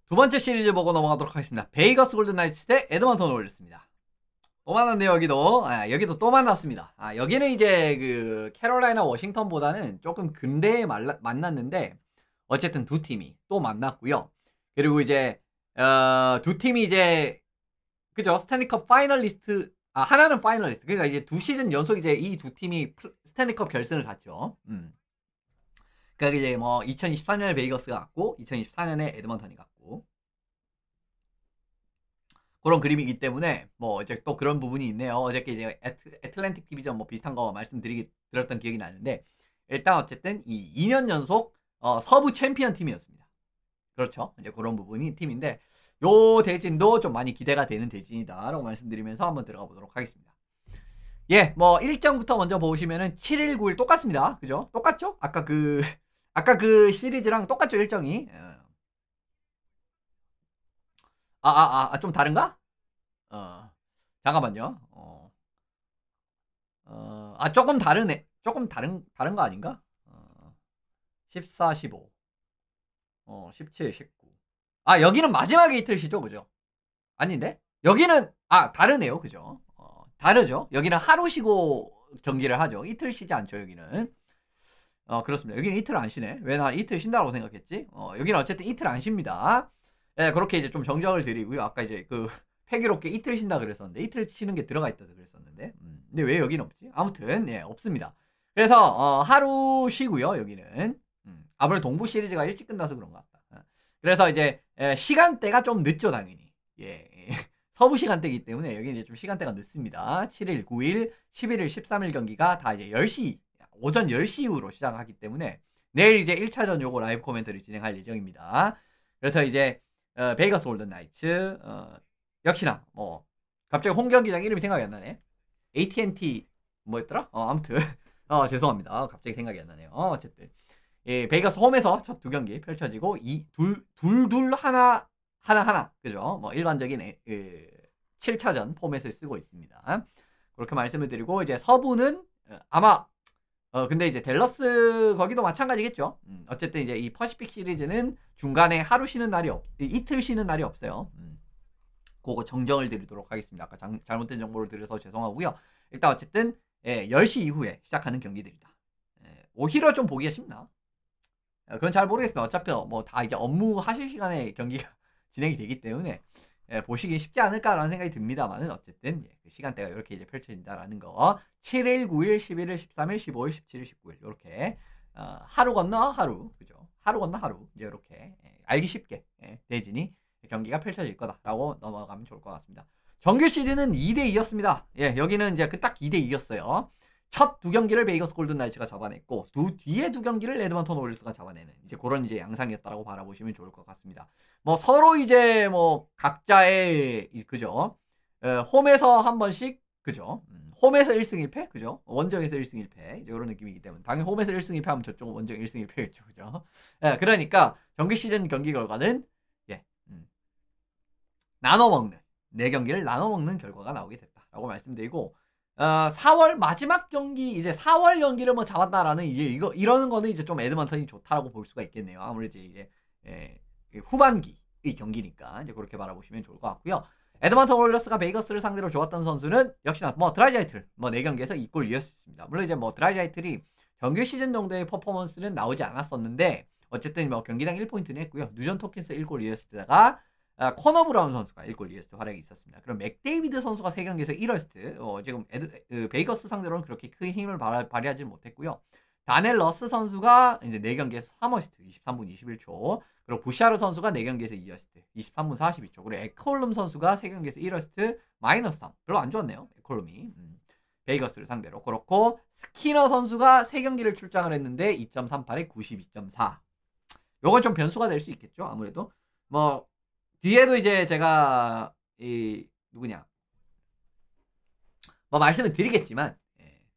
두 번째 시리즈 보고 넘어가도록 하겠습니다. 베이거스 골든나이츠 대 에드먼턴 오일스입니다. 또 만났네요, 여기도. 여기도 또 만났습니다. 여기는 이제 그 캐롤라이나 워싱턴보다는 조금 근래에 만났는데 어쨌든 두 팀이 또 만났고요. 그리고 이제 두 팀이 이제 그죠? 스탠리컵 파이널리스트, 하나는 파이널리스트. 그러니까 이제 두 시즌 연속 이제 이 두 팀이 스탠리컵 결승을 갔죠. 그러니까 이제 뭐 2024년에 베이거스가 갔고 2024년에 에드먼턴이 갔고 그런 그림이기 때문에 뭐 이제 또 그런 부분이 있네요. 어저께 이제 애틀랜틱 디비전 뭐 비슷한 거 들었던 기억이 나는데 일단 어쨌든 이 2년 연속 서부 챔피언 팀이었습니다. 그렇죠. 이제 그런 부분이 팀인데 요 대진도 좀 많이 기대가 되는 대진이다라고 말씀드리면서 한번 들어가 보도록 하겠습니다. 예, 뭐 일정부터 먼저 보시면은 7일, 9일 똑같습니다. 그죠? 똑같죠? 아까 그 시리즈랑 똑같죠, 일정이. 좀 다른가? 잠깐만요. 조금 다르네. 조금 다른 거 아닌가? 14, 15. 17, 19. 여기는 마지막에 이틀시죠, 그죠? 아닌데? 여기는, 다르네요, 그죠? 다르죠? 여기는 하루 쉬고 경기를 하죠. 이틀 쉬지 않죠, 여기는. 그렇습니다. 여기는 이틀 안 쉬네. 왜 나 이틀 쉰다고 생각했지? 여기는 어쨌든 이틀 안 쉽니다. 예, 그렇게 이제 좀 정정을 드리고요. 아까 이제 그 패기롭게 이틀 쉰다 그랬었는데 이틀 쉬는 게 들어가 있다 그랬었는데 근데 왜 여기는 없지? 아무튼 예, 없습니다. 그래서 하루 쉬고요. 여기는 아무래도 동부 시리즈가 일찍 끝나서 그런 것 같다. 그래서 이제 시간대가 좀 늦죠, 당연히. 예. 서부 시간대이기 때문에 여기 이제 좀 시간대가 늦습니다. 7일, 9일, 11일, 13일 경기가 다 이제 10시, 오전 10시 이후로 시작하기 때문에 내일 이제 1차전 요거 라이브 코멘터리 진행할 예정입니다. 그래서 이제 베이거스 골든 나이츠 역시나 뭐 갑자기 홈 경기장 이름이 생각이 안 나네. AT&T 뭐였더라? 아무튼 죄송합니다. 갑자기 생각이 안 나네요. 어쨌든 예, 베이거스 홈에서 첫 두 경기 펼쳐지고 둘 하나 그죠? 뭐 일반적인 7차전 포맷을 쓰고 있습니다. 그렇게 말씀을 드리고 이제 서부는 아마 근데 이제 댈러스 거기도 마찬가지겠죠. 어쨌든 이제 이 퍼시픽 시리즈는 중간에 하루 쉬는 날이 이틀 쉬는 날이 없어요. 그거 정정을 드리도록 하겠습니다. 아까 잘못된 정보를 드려서 죄송하고요. 일단 어쨌든 10시 이후에 시작하는 경기들이다. 오히려 좀 보기가 쉽나? 그건 잘 모르겠습니다. 어차피 뭐 다 이제 업무 하실 시간에 경기가 진행이 되기 때문에 보시기 쉽지 않을까라는 생각이 듭니다만은 어쨌든 그 시간대가 이렇게 이제 펼쳐진다라는 거. 7일, 9일, 11일, 13일, 15일, 17일, 19일 이렇게 하루 건너 하루, 그죠? 하루 건너 하루 이제 이렇게 알기 쉽게 대진이 경기가 펼쳐질 거다라고 넘어가면 좋을 것 같습니다. 정규 시즌은 2대2였습니다. 예, 여기는 이제 딱 2대2였어요. 첫 두 경기를 베이거스 골든 나이츠가 잡아냈고 뒤에 두 경기를 에드먼턴 오일스가 잡아내는 이제 그런 이제 양상이었다라고 바라보시면 좋을 것 같습니다. 뭐 서로 이제 뭐 각자의 그죠? 홈에서 한 번씩 그죠? 홈에서 1승 1패 그죠? 원정에서 1승 1패 이런 느낌이기 때문에 당연히 홈에서 1승 1패 하면 저쪽은 원정 1승 1패겠죠, 그죠? 예, 그러니까 정규 시즌 경기 결과는 예, 나눠 먹는 4경기를 나눠 먹는 결과가 나오게 됐다라고 말씀드리고. 4월 마지막 경기 이제 4월 경기를 뭐 잡았다라는 이제 이러는 거는 이제 좀 에드먼턴이 좋다라고 볼 수가 있겠네요. 아무래도 이제 후반기의 경기니까 이제 그렇게 바라보시면 좋을 것 같고요. 에드먼턴 오일러스가 베이거스를 상대로 좋았던 선수는 역시나 뭐 드라이자이틀 뭐 4경기에서 2골 이었습니다. 물론 이제 뭐 드라이자이틀이 정규 시즌 정도의 퍼포먼스는 나오지 않았었는데 어쨌든 뭐 경기당 1포인트는 했고요. 누전 토킨스 1골 이었을 때다가 코너 브라운 선수가 1골 2어시스트 활약이 있었습니다. 그럼 맥데이비드 선수가 3경기에서 1어시스트 지금 베이거스 상대로는 그렇게 큰 힘을 발휘하지 못했고요. 다넬 러스 선수가 이제 4경기에서 3어시스트 23분 21초 그리고 부샤르 선수가 4경기에서 2어시스트 23분 42초 그리고 에콜룸 선수가 3경기에서 1어시스트 마이너스 3 별로 안 좋았네요. 에콜룸이 베이거스를 상대로 그렇고 스키너 선수가 3경기를 출장을 했는데 2.38에 92.4 요건 좀 변수가 될 수 있겠죠. 아무래도 뭐 뒤에도 이제 제가 누구냐 뭐 말씀을 드리겠지만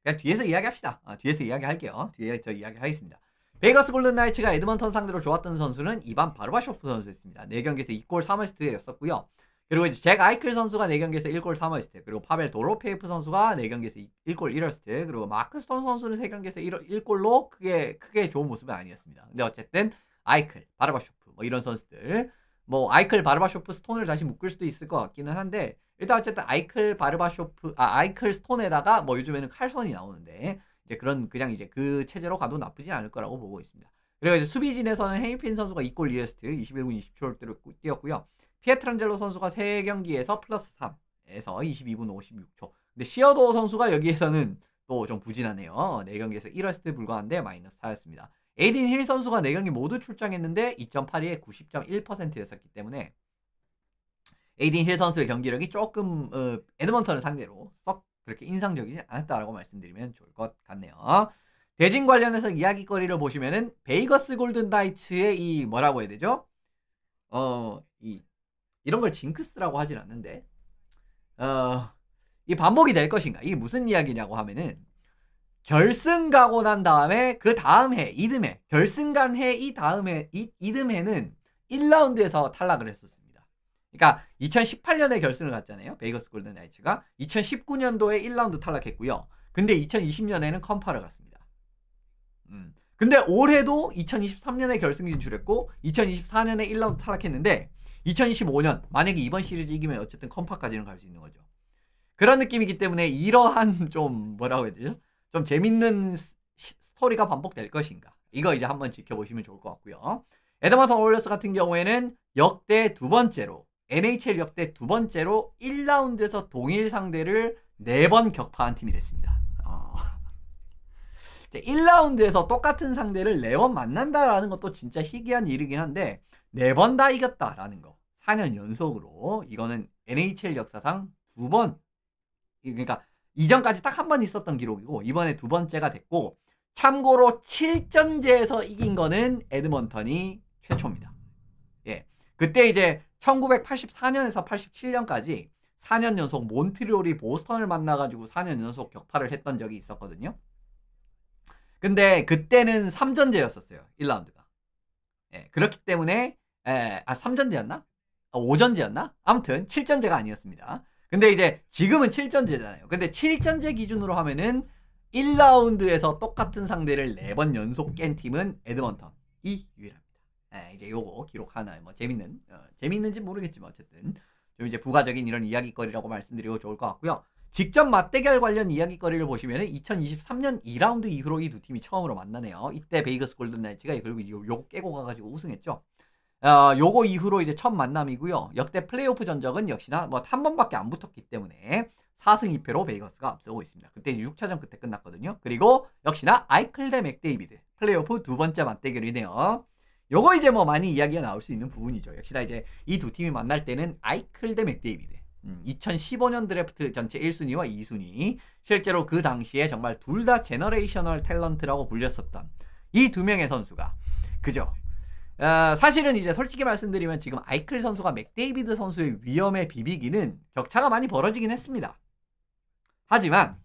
그냥 뒤에서 이야기합시다. 뒤에서 이야기할게요. 뒤에서 이야기하겠습니다. 베이거스 골든 나이츠가 에드먼턴 상대로 좋았던 선수는 이반 바르바쇼프 선수였습니다. 4경기에서 2골 3어시스트였었고요. 그리고 이제 잭 아이클 선수가 4경기에서 1골 3어시스트 그리고 파벨 도로페이프 선수가 4경기에서 1골 1어시스트 그리고 마크 스톤 선수는 3경기에서 1골로 크게 좋은 모습은 아니었습니다. 근데 어쨌든 아이클, 바르바쇼프 뭐 이런 선수들 뭐 아이클 바르바쇼프 스톤을 다시 묶을 수도 있을 것 같기는 한데 일단 어쨌든 아이클 바르바쇼프 아이클 스톤에다가 뭐 요즘에는 칼손이 나오는데 이제 그냥 이제 그 체제로 가도 나쁘지 않을 거라고 보고 있습니다. 그리고 이제 수비진에서는 헤일핀 선수가 2골 2어시스트 21분 20초를 뛰었고요. 피에트란젤로 선수가 3경기에서 플러스 3에서 22분 56초. 근데 시어도 선수가 여기에서는 또 좀 부진하네요. 4경기에서 1어시스트 불과한데 마이너스 4였습니다. 에이딘 힐 선수가 4경기 모두 출장했는데 2.82에 90.1%였었기 때문에 에이딘 힐 선수의 경기력이 조금 에드먼턴을 상대로 썩 그렇게 인상적이지 않았다라고 말씀드리면 좋을 것 같네요. 대진 관련해서 이야기거리를 보시면은 베이거스 골든 나이츠의 이 뭐라고 해야 되죠? 이런 걸 징크스라고 하진 않는데 이 반복이 될 것인가? 이게 무슨 이야기냐고 하면은 결승 가고 난 다음에 그 다음 해 이듬해 결승 간 해 이 다음에 이듬해는 1라운드에서 탈락을 했었습니다. 그러니까 2018년에 결승을 갔잖아요. 베이거스 골든 나이츠가 2019년도에 1라운드 탈락했고요. 근데 2020년에는 컴파를 갔습니다. 근데 올해도 2023년에 결승 진출했고 2024년에 1라운드 탈락했는데 2025년 만약에 이번 시리즈 이기면 어쨌든 컴파까지는 갈 수 있는 거죠. 그런 느낌이기 때문에 이러한 좀 뭐라고 해야 되죠? 좀 재밌는 스토리가 반복될 것인가? 이거 이제 한번 지켜보시면 좋을 것 같고요. 에드먼턴 오일러스 같은 경우에는 역대 두 번째로 NHL 역대 두 번째로 1라운드에서 동일 상대를 4번 격파한 팀이 됐습니다. 1라운드에서 똑같은 상대를 4번 만난다라는 것도 진짜 희귀한 일이긴 한데 4번 다 이겼다라는 거. 4년 연속으로 이거는 NHL 역사상 2번 그러니까 이전까지 딱 한 번 있었던 기록이고 이번에 2번째가 됐고 참고로 7전제에서 이긴 거는 에드먼턴이 최초입니다. 예, 그때 이제 1984년에서 87년까지 4년 연속 몬트리올이 보스턴을 만나가지고 4년 연속 격파를 했던 적이 있었거든요. 근데 그때는 3전제였었어요. 1라운드가. 예, 그렇기 때문에 3전제였나? 5전제였나? 아무튼 7전제가 아니었습니다. 근데 이제 지금은 7전제잖아요. 근데 7전제 기준으로 하면은 1라운드에서 똑같은 상대를 4번 연속 깬 팀은 에드먼턴이 유일합니다. 이제 요거 기록 하나 뭐 재밌는지 모르겠지만 어쨌든 좀 이제 부가적인 이런 이야기거리라고 말씀드리고 좋을 것 같고요. 직접 맞대결 관련 이야기거리를 보시면은 2023년 2라운드 이후로 이 두 팀이 처음으로 만나네요. 이때 베이거스 골든 나이츠가 결국 요거 깨고 가가지고 우승했죠. 요거 이후로 이제 첫 만남이고요. 역대 플레이오프 전적은 역시나 뭐 한 번밖에 안 붙었기 때문에 4승 2패로 베이거스가 앞서고 있습니다. 그때 6차전 그때 끝났거든요. 그리고 역시나 아이클 대 맥데이비드 플레이오프 두 번째 맞대결이네요. 요거 이제 뭐 많이 이야기가 나올 수 있는 부분이죠. 역시나 이제 이 두 팀이 만날 때는 아이클 대 맥데이비드 2015년 드래프트 전체 1순위와 2순위 실제로 그 당시에 정말 둘 다 제너레이셔널 탤런트라고 불렸었던 이 두 명의 선수가 그죠? 사실은 이제 솔직히 말씀드리면 지금 아이클 선수가 맥데이비드 선수의 위험에 비비기는 격차가 많이 벌어지긴 했습니다. 하지만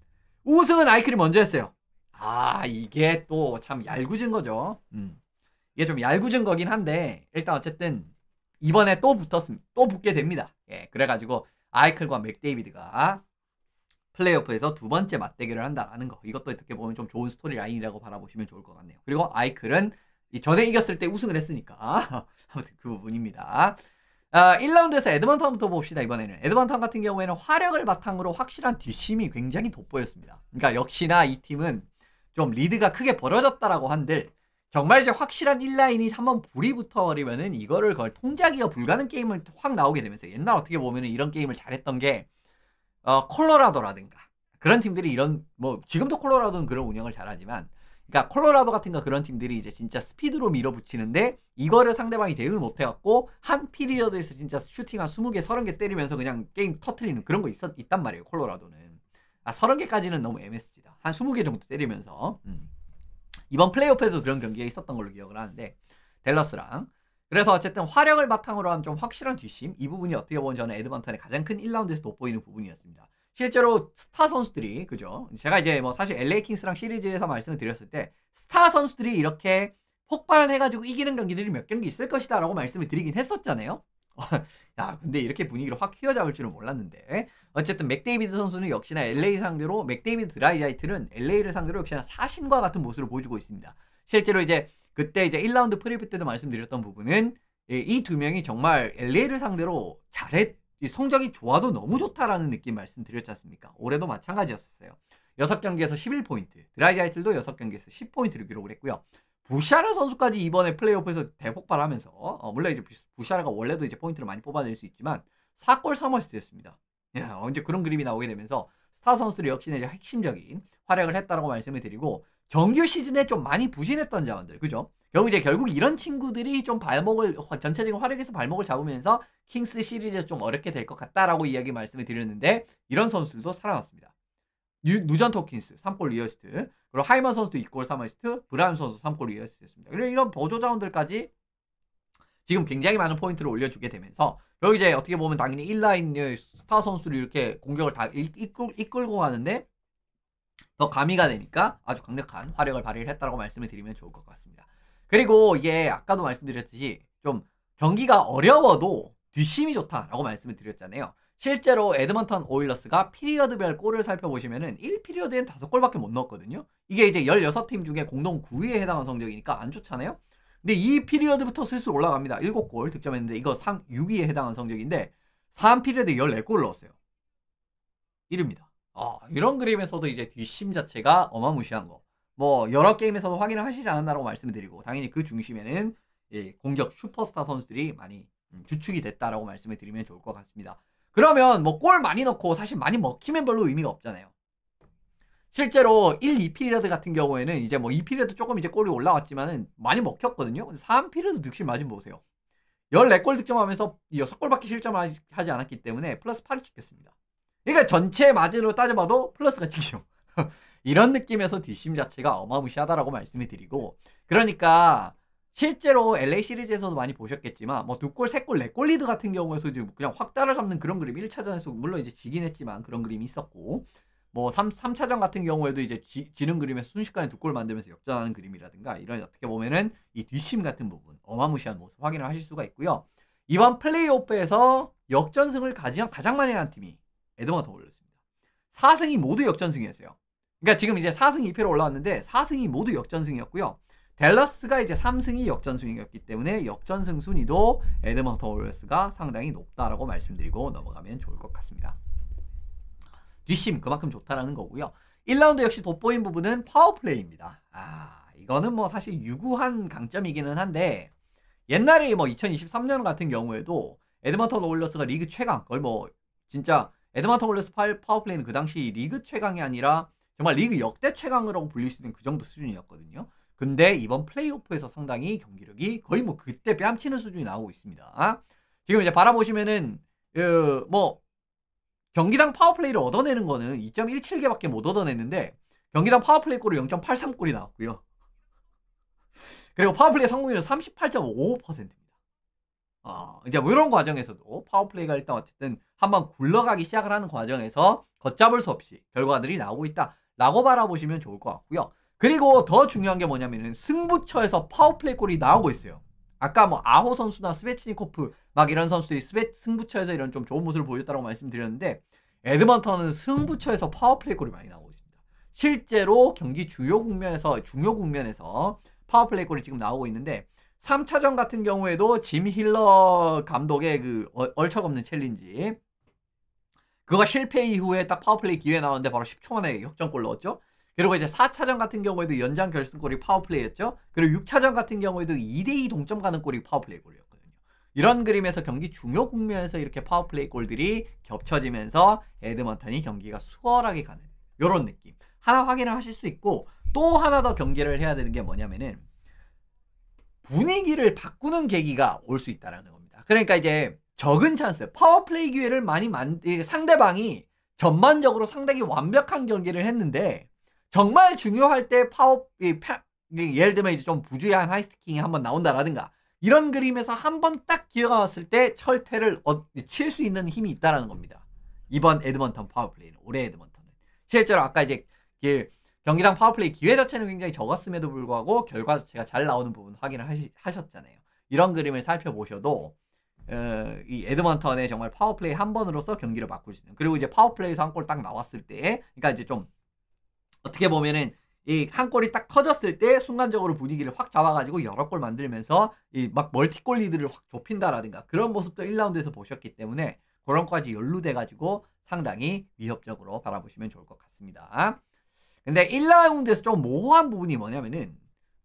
우승은 아이클이 먼저 했어요. 이게 또 참 얄궂은 거죠. 이게 좀 얄궂은 거긴 한데 일단 어쨌든 이번에 또 붙게 됩니다. 예, 그래가지고 아이클과 맥데이비드가 플레이오프에서 두 번째 맞대결을 한다라는 거 이것도 어떻게 보면 좀 좋은 스토리 라인이라고 바라보시면 좋을 것 같네요. 그리고 아이클은 전에 이겼을 때 우승을 했으니까 아무튼 그 부분입니다. 1라운드에서 에드먼턴부터 봅시다. 이번에는 에드먼턴 같은 경우에는 화력을 바탕으로 확실한 뒷심이 굉장히 돋보였습니다. 그러니까 역시나 이 팀은 좀 리드가 크게 벌어졌다라고 한들 정말 이제 확실한 1라인이 한번 불이 붙어버리면은 이거를 거의 통제하기가 불가능 게임을 확 나오게 되면서 옛날 어떻게 보면은 이런 게임을 잘했던 게 콜로라도라든가 그런 팀들이 이런 뭐 지금도 콜로라도는 그런 운영을 잘하지만 그러니까 콜로라도 같은 거 그런 팀들이 이제 진짜 스피드로 밀어붙이는데 이거를 상대방이 대응을 못해갖고 한 피리어드에서 진짜 슈팅 한 20개 30개 때리면서 그냥 게임 터트리는 그런 거 있단 말이에요. 콜로라도는 30개까지는 너무 MSG다. 한 20개 정도 때리면서 이번 플레이오프에도 그런 경기가 있었던 걸로 기억을 하는데 댈러스랑 그래서 어쨌든 화력을 바탕으로 한 좀 확실한 뒷심 이 부분이 어떻게 보면 저는 에드먼턴의 가장 큰 1라운드에서 돋보이는 부분이었습니다. 실제로 스타 선수들이 그죠? 제가 이제 뭐 사실 LA 킹스랑 시리즈에서 말씀을 드렸을 때 스타 선수들이 이렇게 폭발해가지고 이기는 경기들이 몇 경기 있을 것이다 라고 말씀을 드리긴 했었잖아요. 야 근데 이렇게 분위기를 확 휘어잡을 줄은 몰랐는데 어쨌든 맥데이비드 선수는 역시나 LA 상대로 맥데이비드 드라이자이트는 LA를 상대로 역시나 사신과 같은 모습을 보여주고 있습니다. 실제로 이제 그때 이제 1라운드 프리뷰 때도 말씀드렸던 부분은 이 두 명이 정말 LA를 상대로 이 성적이 좋아도 너무 좋다라는 느낌 말씀드렸지 않습니까? 올해도 마찬가지였어요. 6경기에서 11포인트, 드라이자이틀도 6경기에서 10포인트를 기록을 했고요. 부샤라 선수까지 이번에 플레이오프에서 대폭발하면서 물론 이제 부샤라가 원래도 이제 포인트를 많이 뽑아낼 수 있지만 4골 3어시스트였습니다. 이제 그런 그림이 나오게 되면서 스타 선수들이 역시나 이제 핵심적인 활약을 했다라고 말씀을 드리고, 정규 시즌에 좀 많이 부진했던 자원들, 그죠? 결국 이런 친구들이 좀 전체적인 활약에서 발목을 잡으면서 킹스 시리즈에서 좀 어렵게 될 것 같다라고 이야기 말씀을 드렸는데, 이런 선수들도 살아났습니다. 누전트 호킨스 3골 2어시스트, 그리고 하이먼 선수도 2골 3어시스트, 브라운 선수 3골 2어시스트였습니다. 그리고 이런 보조 자원들까지 지금 굉장히 많은 포인트를 올려주게 되면서, 결국 이제 어떻게 보면 당연히 1라인 스타 선수들이 이렇게 공격을 다 이끌고 가는데 더 가미가 되니까 아주 강력한 활약을 발휘를 했다고 말씀을 드리면 좋을 것 같습니다. 그리고 이게 아까도 말씀드렸듯이 좀 경기가 어려워도 뒷심이 좋다라고 말씀을 드렸잖아요. 실제로 에드먼턴 오일러스가 피리어드별 골을 살펴보시면은 1피리어드엔 5골밖에 못 넣었거든요. 이게 이제 16팀 중에 공동 9위에 해당하는 성적이니까 안 좋잖아요. 근데 2피리어드부터 슬슬 올라갑니다. 7골 득점했는데 이거 6위에 해당하는 성적인데 3피리어드 14골을 넣었어요. 1위입니다. 이런 그림에서도 이제 뒷심 자체가 어마무시한 거. 뭐 여러 게임에서도 확인을 하시지 않았다고 말씀을 드리고, 당연히 그 중심에는 공격 슈퍼스타 선수들이 많이 주축이 됐다라고 말씀을 드리면 좋을 것 같습니다. 그러면 뭐 골 많이 넣고 사실 많이 먹히면 별로 의미가 없잖아요. 실제로 1, 2피리어드 같은 경우에는 이제 뭐 2피리어드 조금 이제 골이 올라왔지만은 많이 먹혔거든요. 3피리어드 득실 마진 보세요. 14골 득점하면서 6골밖에 실점하지 않았기 때문에 플러스 8이 찍혔습니다. 그러니까 전체 마진으로 따져봐도 플러스가 찍히죠. 이런 느낌에서 뒷심 자체가 어마무시하다라고 말씀을 드리고, 그러니까 실제로 LA 시리즈에서도 많이 보셨겠지만 뭐 2골, 3골, 4골 리드 같은 경우에서도 그냥 확 따라잡는 그런 그림, 1차전에서 물론 이제 지긴 했지만 그런 그림이 있었고, 뭐 3차전 같은 경우에도 이제 지는 그림에서 순식간에 2골 만들면서 역전하는 그림이라든가, 이런 어떻게 보면은 이 뒷심 같은 부분 어마무시한 모습 확인을 하실 수가 있고요. 이번 플레이오프에서 역전승을 가장 많이 한 팀이 에드먼턴 오일러스입니다. 4승이 모두 역전승이었어요. 그러니까 지금 이제 4승 2패로 올라왔는데 4승이 모두 역전승이었고요. 댈러스가 이제 3승이 역전승이었기 때문에 역전승 순위도 에드먼턴 오일러스가 상당히 높다라고 말씀드리고 넘어가면 좋을 것 같습니다. 뒷심 그만큼 좋다라는 거고요. 1라운드 역시 돋보인 부분은 파워플레이입니다. 이거는 뭐 사실 유구한 강점이기는 한데, 옛날에 뭐 2023년 같은 경우에도 에드먼턴 오일러스가 리그 최강, 거의 뭐 진짜 에드먼턴 오일러스 파워플레이는 그 당시 리그 최강이 아니라 정말 리그 역대 최강이라고 불릴 수 있는 그 정도 수준이었거든요. 근데 이번 플레이오프에서 상당히 경기력이 거의 뭐 그때 뺨치는 수준이 나오고 있습니다. 지금 이제 바라보시면은 뭐 경기당 파워플레이를 얻어내는 거는 2.17개밖에 못 얻어냈는데 경기당 파워플레이 골이 0.83골이 나왔고요. 그리고 파워플레이 성공률은 38.55%입니다. 이제 뭐 이런 과정에서도 파워플레이가 일단 어쨌든 한번 굴러가기 시작을 하는 과정에서 걷잡을 수 없이 결과들이 나오고 있다라고 바라보시면 좋을 것 같고요. 그리고 더 중요한 게 뭐냐면은 승부처에서 파워플레이 골이 나오고 있어요. 아까 뭐 아호 선수나 스베치니코프 막 이런 선수들이 승부처에서 이런 좀 좋은 모습을 보여줬다고 말씀드렸는데, 에드먼턴은 승부처에서 파워플레이 골이 많이 나오고 있습니다. 실제로 경기 중요 국면에서 파워플레이 골이 지금 나오고 있는데, 3차전 같은 경우에도 짐 힐러 감독의 그 얼척없는 챌린지, 그거 실패 이후에 딱 파워플레이 기회 나왔는데 바로 10초 만에 역전골 넣었죠. 그리고 이제 4차전 같은 경우에도 연장 결승골이 파워플레이였죠. 그리고 6차전 같은 경우에도 2대2 동점 가는 골이 파워플레이 골이었거든요. 이런 그림에서 경기 중요 국면에서 이렇게 파워플레이 골들이 겹쳐지면서 에드먼턴이 경기가 수월하게 가는 이런 느낌 하나 확인을 하실 수 있고, 또 하나 더 경기를 해야 되는 게 뭐냐면은 분위기를 바꾸는 계기가 올 수 있다는 겁니다. 그러니까 이제 적은 찬스, 파워플레이 기회를 많이 상대방이 전반적으로 상당히 완벽한 경기를 했는데 정말 중요할 때 예를 들면 이제 좀 부주의한 하이스팅이 한번 나온다라든가, 이런 그림에서 한번 딱 기회가 왔을 때 철퇴를 칠 수 있는 힘이 있다라는 겁니다. 이번 에드먼턴 파워플레이는, 올해 에드먼턴은 실제로 아까 이제 경기당 파워플레이 기회 자체는 굉장히 적었음에도 불구하고 결과 자체가 잘 나오는 부분 확인을 하셨잖아요. 이런 그림을 살펴보셔도 이 에드먼턴의 정말 파워플레이 한 번으로서 경기를 바꿀 수 있는, 그리고 이제 파워플레이에서 한 골 딱 나왔을 때, 그러니까 이제 좀 어떻게 보면은 이 한 골이 딱 터졌을 때 순간적으로 분위기를 확 잡아가지고 여러 골 만들면서 이 막 멀티골 리드를 확 좁힌다라든가 그런 모습도 1라운드에서 보셨기 때문에 그런 것까지 연루돼가지고 상당히 위협적으로 바라보시면 좋을 것 같습니다. 근데 1라운드에서 좀 모호한 부분이 뭐냐면은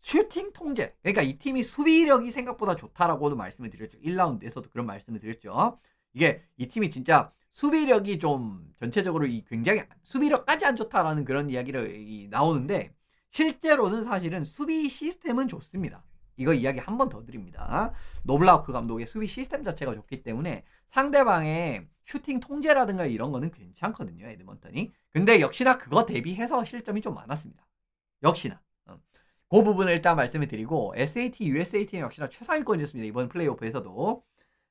슈팅 통제. 그러니까 이 팀이 수비력이 생각보다 좋다라고도 말씀을 드렸죠. 1라운드에서도 그런 말씀을 드렸죠. 이게 이 팀이 진짜 수비력이 좀 전체적으로 이 굉장히 수비력까지 안 좋다라는 그런 이야기를 나오는데 실제로는 사실은 수비 시스템은 좋습니다. 이거 이야기 한 번 더 드립니다. 노블라우크 감독의 수비 시스템 자체가 좋기 때문에 상대방의 슈팅 통제라든가 이런 거는 괜찮거든요. 에드먼턴이. 근데 역시나 그거 대비해서 실점이 좀 많았습니다. 역시나. 그 부분을 일단 말씀을 드리고 SAT, USAT는 역시나 최상위권이었습니다. 이번 플레이오프에서도.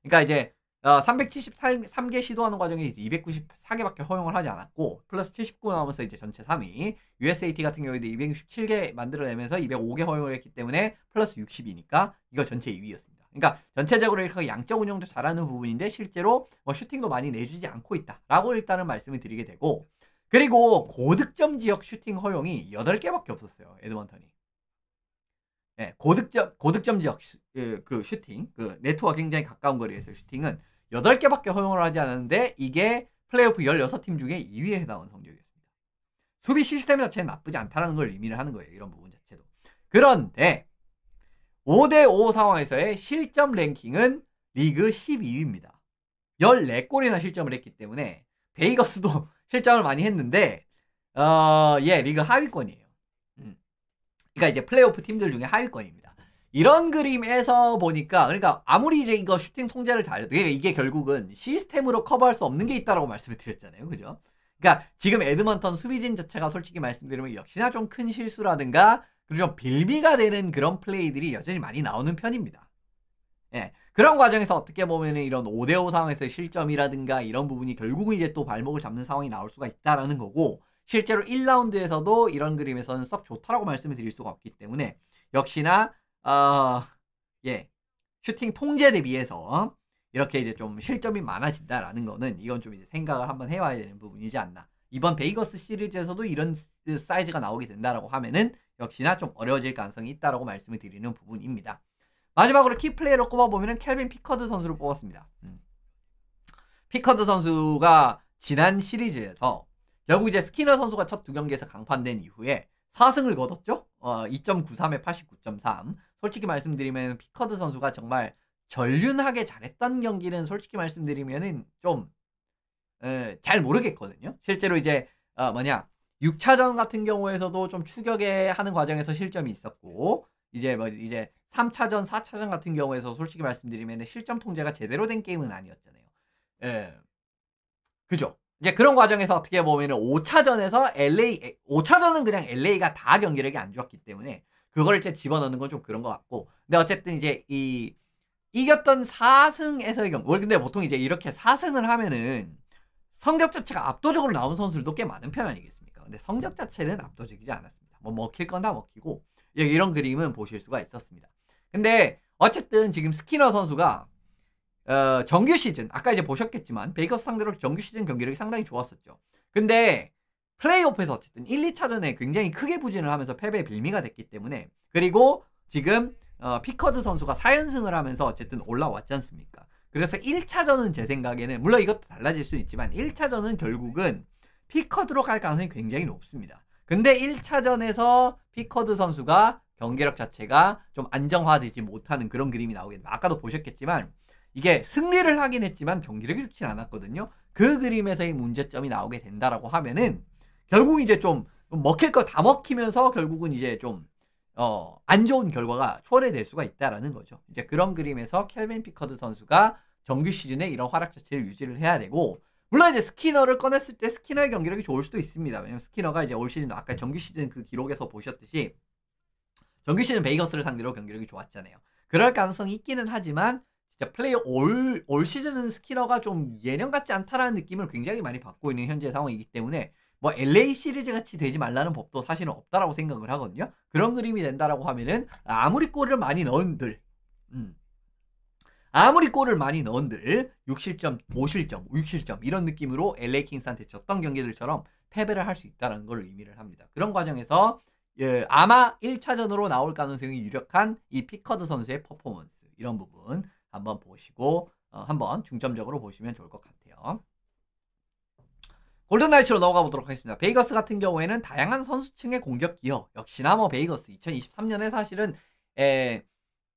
그러니까 이제 373개 시도하는 과정에 294개밖에 허용을 하지 않았고 플러스 79 나오면서 이제 전체 3위. USAT 같은 경우에도 267개 만들어내면서 205개 허용을 했기 때문에 플러스 60이니까 이거 전체 2위였습니다. 그러니까 전체적으로 이렇게 양적 운영도 잘하는 부분인데 실제로 뭐 슈팅도 많이 내주지 않고 있다라고 일단은 말씀을 드리게 되고 그리고 고득점 지역 슈팅 허용이 8개밖에 없었어요. 에드먼턴이. 네, 고득점 지역 그 슈팅, 그 네트와 굉장히 가까운 거리에서 슈팅은 8개밖에 허용을 하지 않았는데 이게 플레이오프 16팀 중에 2위에 해당하는 성적이었습니다. 수비 시스템 자체는 나쁘지 않다는 걸 의미를 하는 거예요. 이런 부분 자체도. 그런데 5대5 상황에서의 실점 랭킹은 리그 12위입니다. 14골이나 실점을 했기 때문에 베이거스도 실점을 많이 했는데 리그 하위권이에요. 그러니까 이제 플레이오프 팀들 중에 하위권입니다. 이런 그림에서 보니까 그러니까 아무리 이제 이거 슈팅 통제를 달려도 이게 결국은 시스템으로 커버할 수 없는 게 있다라고 말씀을 드렸잖아요. 그죠? 그러니까 지금 에드먼턴 수비진 자체가 솔직히 말씀드리면 역시나 좀 큰 실수라든가 그리고 좀 빌미가 되는 그런 플레이들이 여전히 많이 나오는 편입니다. 예. 그런 과정에서 어떻게 보면 이런 5대5 상황에서의 실점이라든가 이런 부분이 결국은 이제 또 발목을 잡는 상황이 나올 수가 있다라는 거고 실제로 1라운드에서도 이런 그림에서는 썩 좋다라고 말씀을 드릴 수가 없기 때문에 역시나 슈팅 통제 대비해서 이렇게 이제 좀 실점이 많아진다라는 거는 이건 좀 이제 생각을 한번 해와야 되는 부분이지 않나. 이번 베이거스 시리즈에서도 이런 사이즈가 나오게 된다라고 하면은 역시나 좀 어려워질 가능성이 있다라고 말씀을 드리는 부분입니다. 마지막으로 키플레이로 꼽아보면은 켈빈 피커드 선수를 뽑았습니다. 피커드 선수가 지난 시리즈에서 결국 이제 스키너 선수가 첫 2경기에서 강판된 이후에 4승을 거뒀죠. 2.93에 89.3. 솔직히 말씀드리면 피커드 선수가 정말 전륜하게 잘했던 경기는 솔직히 말씀드리면은 좀 잘 모르겠거든요. 실제로 이제 6차전 같은 경우에서도 좀 추격에 하는 과정에서 실점이 있었고 이제 3차전, 4차전 같은 경우에서 솔직히 말씀드리면 실점 통제가 제대로 된 게임은 아니었잖아요. 그죠? 이제 그런 과정에서 어떻게 보면 5차전에서 5차전은 그냥 LA가 다 경기력이 안 좋았기 때문에 그걸 이제 집어넣는 건 좀 그런 것 같고. 근데 어쨌든 이제 이겼던 4승에서의 경우. 근데 보통 이제 이렇게 4승을 하면은 성적 자체가 압도적으로 나온 선수들도 꽤 많은 편 아니겠습니까? 근데 성적 자체는 압도적이지 않았습니다. 뭐 먹힐 건 다 먹히고 이런 그림은 보실 수가 있었습니다. 근데 어쨌든 지금 스키너 선수가 정규 시즌 아까 이제 보셨겠지만 베이커스 상대로 정규 시즌 경기력이 상당히 좋았었죠. 근데 플레이오프에서 어쨌든 1, 2차전에 굉장히 크게 부진을 하면서 패배의 빌미가 됐기 때문에 그리고 지금 피커드 선수가 4연승을 하면서 어쨌든 올라왔지 않습니까? 그래서 1차전은 제 생각에는 물론 이것도 달라질 수는 있지만 1차전은 결국은 피커드로 갈 가능성이 굉장히 높습니다. 근데 1차전에서 피커드 선수가 경기력 자체가 좀 안정화되지 못하는 그런 그림이 나오겠네요. 아까도 보셨겠지만 이게 승리를 하긴 했지만 경기력이 좋진 않았거든요. 그 그림에서의 문제점이 나오게 된다라고 하면은 결국 이제 좀 먹힐 거 다 먹히면서 결국은 이제 좀 안 좋은 결과가 초래될 수가 있다라는 거죠. 이제 그런 그림에서 켈빈 피커드 선수가 정규 시즌에 이런 활약 자체를 유지를 해야 되고 물론 이제 스키너를 꺼냈을 때 스키너의 경기력이 좋을 수도 있습니다. 왜냐면 스키너가 이제 올 시즌 아까 정규 시즌 그 기록에서 보셨듯이 정규 시즌 베이거스를 상대로 경기력이 좋았잖아요. 그럴 가능성이 있기는 하지만 진짜 올 시즌은 스키너가 좀 예년 같지 않다라는 느낌을 굉장히 많이 받고 있는 현재 상황이기 때문에 뭐 LA 시리즈 같이 되지 말라는 법도 사실은 없다라고 생각을 하거든요. 그런 그림이 된다라고 하면은 아무리 골을 많이 넣은들 6실점, 5실점, 6실점 이런 느낌으로 LA 킹스한테 졌던 경기들처럼 패배를 할 수 있다는 걸 의미를 합니다. 그런 과정에서 예, 아마 1차전으로 나올 가능성이 유력한 이 피커드 선수의 퍼포먼스 이런 부분 한번 보시고 한번 중점적으로 보시면 좋을 것 같아요. 골든나이츠로 넘어가 보도록 하겠습니다. 베이거스 같은 경우에는 다양한 선수층의 공격 기여, 역시나 뭐 베이거스 2023년에 사실은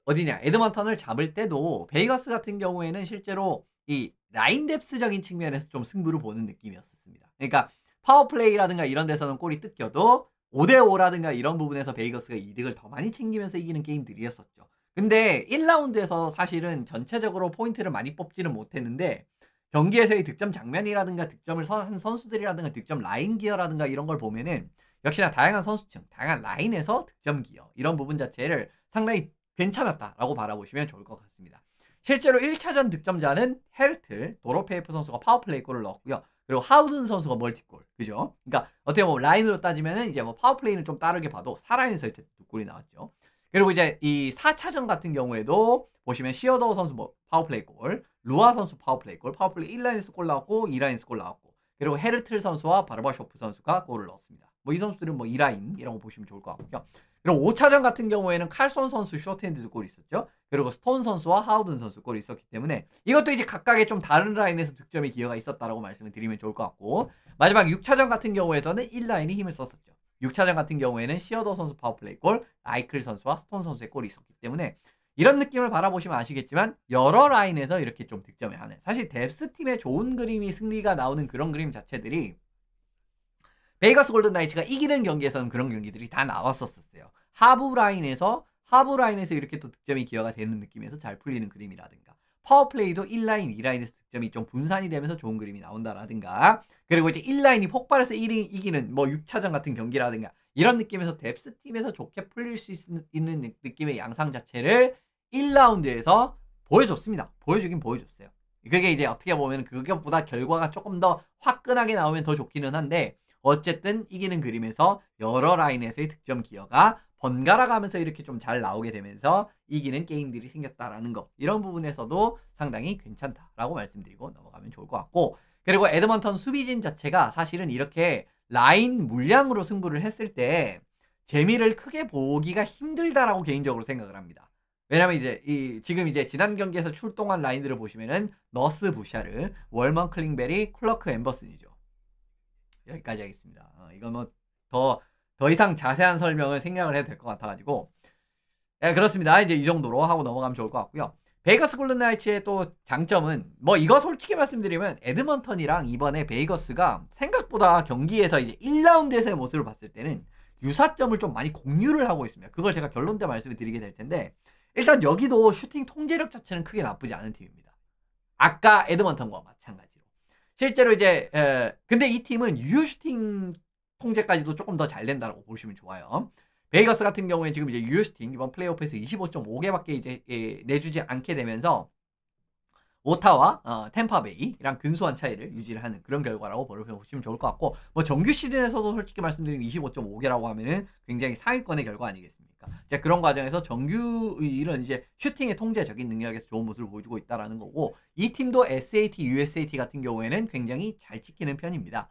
어디냐 에드먼턴을 잡을 때도 베이거스 같은 경우에는 실제로 이 라인 뎁스적인 측면에서 좀 승부를 보는 느낌이었습니다. 그러니까 파워플레이라든가 이런 데서는 골이 뜯겨도 5대5라든가 이런 부분에서 베이거스가 이득을 더 많이 챙기면서 이기는 게임들이었었죠. 근데 1라운드에서 사실은 전체적으로 포인트를 많이 뽑지는 못했는데 경기에서의 득점 장면이라든가 득점을 한 선수들이라든가 득점 라인 기여라든가 이런 걸 보면은 역시나 다양한 선수층, 다양한 라인에서 득점 기여 이런 부분 자체를 상당히 괜찮았다라고 바라보시면 좋을 것 같습니다. 실제로 1차전 득점자는 헤르틀, 도로페이프 선수가 파워플레이 골을 넣었고요. 그리고 하우든 선수가 멀티골. 그죠? 그러니까 어떻게 보면 라인으로 따지면은 이제 뭐 파워플레이는 좀 다르게 봐도 4라인에서 두 골이 나왔죠. 그리고 이제 이 4차전 같은 경우에도 보시면 시어더 선수 뭐 파워플레이 골, 루아 선수 파워플레이 골, 파워플레이 1라인에서 골 나왔고 2라인에서 골 나왔고 그리고 헤르틀 선수와 바르바쇼프 선수가 골을 넣었습니다. 뭐 이 선수들은 뭐 2라인 이런 거 보시면 좋을 것 같고요. 그리고 5차전 같은 경우에는 칼손 선수 쇼트핸드 골이 있었죠. 그리고 스톤 선수와 하우든 선수 골이 있었기 때문에 이것도 이제 각각의 좀 다른 라인에서 득점의 기여가 있었다라고 말씀을 드리면 좋을 것 같고 마지막 6차전 같은 경우에서는 1라인이 힘을 썼었죠. 6차전 같은 경우에는 시어더 선수 파워플레이 골, 아이클 선수와 스톤 선수의 골이 있었기 때문에 이런 느낌을 바라보시면 아시겠지만 여러 라인에서 이렇게 좀 득점을 하는 사실 뎁스팀의 좋은 그림이 승리가 나오는 그런 그림 자체들이 베이거스 골든나이츠가 이기는 경기에서는 그런 경기들이 다 나왔었어요. 하부 라인에서 이렇게 또 득점이 기여가 되는 느낌에서 잘 풀리는 그림이라든가 파워플레이도 1라인, 2라인에서 득점이 좀 분산이 되면서 좋은 그림이 나온다라든가 그리고 이제 1라인이 폭발해서 이기는 뭐 6차전 같은 경기라든가 이런 느낌에서 뎁스팀에서 좋게 풀릴 수 있는 느낌의 양상 자체를 1라운드에서 보여줬습니다. 보여주긴 보여줬어요. 그게 이제 어떻게 보면 그것보다 결과가 조금 더 화끈하게 나오면 더 좋기는 한데 어쨌든 이기는 그림에서 여러 라인에서의 득점 기여가 번갈아 가면서 이렇게 좀 잘 나오게 되면서 이기는 게임들이 생겼다라는 거 이런 부분에서도 상당히 괜찮다라고 말씀드리고 넘어가면 좋을 것 같고 그리고 에드먼턴 수비진 자체가 사실은 이렇게 라인 물량으로 승부를 했을 때 재미를 크게 보기가 힘들다라고 개인적으로 생각을 합니다. 왜냐면 이제 지금 이제 지난 경기에서 출동한 라인들을 보시면은 너스 부샤르, 월먼 클링베리, 클러크 엠버슨이죠. 여기까지 하겠습니다. 이건 뭐 더 이상 자세한 설명을 생략을 해도 될 것 같아가지고 네, 그렇습니다. 이제 이 정도로 하고 넘어가면 좋을 것 같고요. 베이거스 골든나이츠의 또 장점은 뭐 이거 솔직히 말씀드리면 에드먼턴이랑 이번에 베이거스가 생각보다 경기에서 이제 1라운드에서의 모습을 봤을 때는 유사점을 좀 많이 공유를 하고 있습니다. 그걸 제가 결론 때 말씀을 드리게 될 텐데 일단 여기도 슈팅 통제력 자체는 크게 나쁘지 않은 팀입니다. 아까 에드먼턴과 마찬가지로. 실제로 이제 근데 이 팀은 유효 슈팅 통제까지도 조금 더 잘 된다고 보시면 좋아요. 베이거스 같은 경우에 지금 이제 유효 슈팅 이번 플레이오프에서 25.5개밖에 이제 내주지 않게 되면서 오타와 템파베이랑 근소한 차이를 유지를 하는 그런 결과라고 보시면 좋을 것 같고 뭐 정규 시즌에서도 솔직히 말씀드리면 25.5개라고 하면은 굉장히 상위권의 결과 아니겠습니까? 자, 그런 과정에서 정규 이런 이제 슈팅의 통제적인 능력에서 좋은 모습을 보여주고 있다라는 거고 이 팀도 SAT, USAT 같은 경우에는 굉장히 잘 찍히는 편입니다.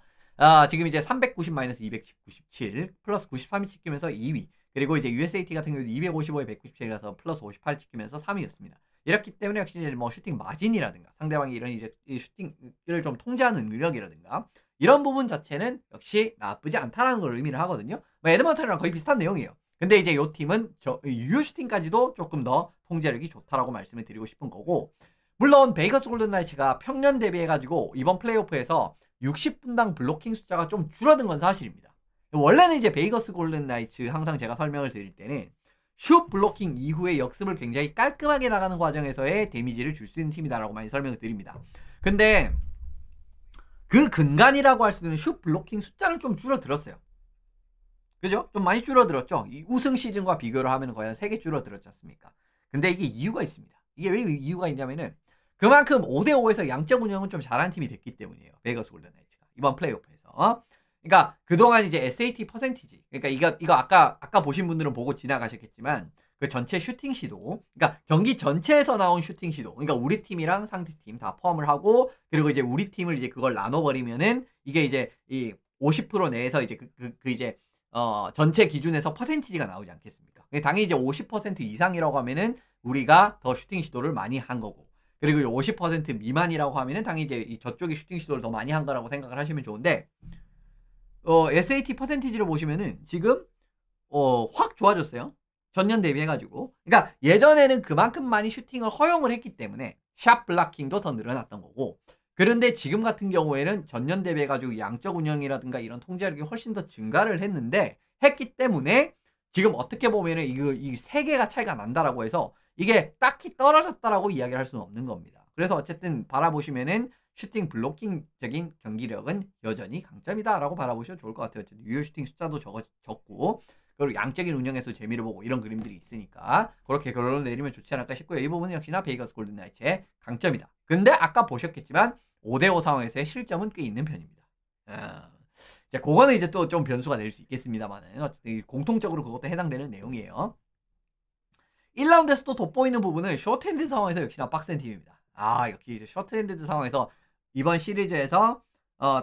지금 이제 390-297 플러스 93이 찍히면서 2위 그리고 이제 USAT 같은 경우도 255에 197이라서 플러스 58 찍히면서 3위였습니다. 이렇기 때문에 역시 이제 뭐 슈팅 마진이라든가 상대방이 이런 이제 슈팅을 좀 통제하는 능력이라든가 이런 부분 자체는 역시 나쁘지 않다라는 걸 의미를 하거든요. 뭐 에드먼턴이랑 거의 비슷한 내용이에요. 근데 이제 이 팀은 유효 슈팅까지도 조금 더 통제력이 좋다라고 말씀을 드리고 싶은 거고 물론 베이거스 골든나이츠가 평년 대비해가지고 이번 플레이오프에서 60분당 블로킹 숫자가 좀 줄어든 건 사실입니다. 원래는 이제 베이거스 골든나이츠 항상 제가 설명을 드릴 때는 슛 블로킹 이후에 역습을 굉장히 깔끔하게 나가는 과정에서의 데미지를 줄 수 있는 팀이다라고 많이 설명을 드립니다. 근데 그 근간이라고 할 수 있는 슛 블로킹 숫자는 좀 줄어들었어요. 그죠? 좀 많이 줄어들었죠? 이 우승 시즌과 비교를 하면 거의 한 3개 줄어들었지 않습니까? 근데 이게 이유가 있습니다. 이게 왜 이유가 있냐면은 그만큼 5대5에서 양적 운영은 좀 잘하는 팀이 됐기 때문이에요. 베이거스 골든나이츠가 이번 플레이오프에서. 그러니까 그동안 이제 SAT 퍼센티지 그러니까 이거 아까 보신 분들은 보고 지나가셨겠지만 그 전체 슈팅 시도 그러니까 경기 전체에서 나온 슈팅 시도 그러니까 우리 팀이랑 상대 팀 다 포함을 하고 그리고 이제 우리 팀을 이제 그걸 나눠버리면은 이게 이제 이 50% 내에서 이제 이제 전체 기준에서 퍼센티지가 나오지 않겠습니까? 당연히 이제 50% 이상이라고 하면은 우리가 더 슈팅 시도를 많이 한 거고, 그리고 50% 미만이라고 하면은 당연히 이제 저쪽이 슈팅 시도를 더 많이 한 거라고 생각을 하시면 좋은데, SAT 퍼센티지를 보시면은 지금 확 좋아졌어요. 전년 대비해가지고. 그러니까 예전에는 그만큼 많이 슈팅을 허용을 했기 때문에 샷 블락킹도 더 늘어났던 거고, 그런데 지금 같은 경우에는 전년 대비해가지고 양적 운영이라든가 이런 통제력이 훨씬 더 증가를 했기 때문에 지금 어떻게 보면은 이 세 개가 차이가 난다라고 해서 이게 딱히 떨어졌다라고 이야기를 할 수는 없는 겁니다. 그래서 어쨌든 바라보시면은 슈팅 블로킹적인 경기력은 여전히 강점이다라고 바라보셔도 좋을 것 같아요. 유효 슈팅 숫자도 적고, 그리고 양적인 운영에서 재미를 보고 이런 그림들이 있으니까 그렇게 결론을 내리면 좋지 않을까 싶고요. 이 부분은 역시나 베이거스 골든나이츠의 강점이다. 근데 아까 보셨겠지만 5대5 상황에서의 실점은 꽤 있는 편입니다. 그거는 이제 또 좀 변수가 될 수 있겠습니다만 어쨌든 공통적으로 그것도 해당되는 내용이에요. 1라운드에서 또 돋보이는 부분은 쇼트핸드 상황에서 역시나 빡센 팀입니다. 역시 이제 쇼트핸드 상황에서 이번 시리즈에서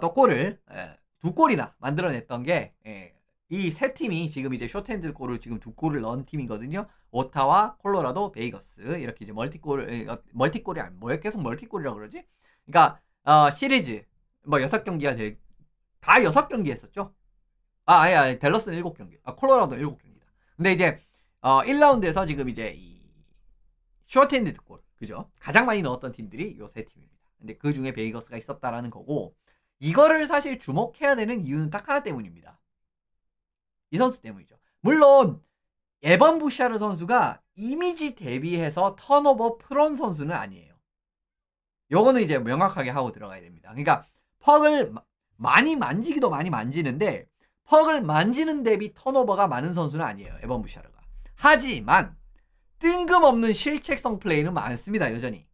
또 골을 2골이나 만들어냈던 게 이 세 팀이 지금 이제 쇼트핸드 골을 지금 2골을 넣은 팀이거든요. 오타와, 콜로라도, 베이거스 이렇게 이제 멀티골이 아니 뭐야 계속 멀티골이라고 그러지? 그러니까 시리즈 뭐 6경기가 다 6경기 했었죠. 아니 댈러스는 7경기, 콜로라도는 7경기다. 근데 이제 1라운드에서 지금 이제 이 쇼트핸드 골, 그죠? 가장 많이 넣었던 팀들이 요 세 팀입니다. 근데 그 중에 베이거스가 있었다라는 거고, 이거를 사실 주목해야 되는 이유는 딱 하나 때문입니다. 이 선수 때문이죠. 물론 에번 부샤르 선수가 이미지 대비해서 턴오버 프론 선수는 아니에요. 요거는 이제 명확하게 하고 들어가야 됩니다. 그러니까 퍽을 많이 만지기도 많이 만지는데 퍽을 만지는 대비 턴오버가 많은 선수는 아니에요. 에번 부샤르가. 하지만 뜬금없는 실책성 플레이는 많습니다. 여전히.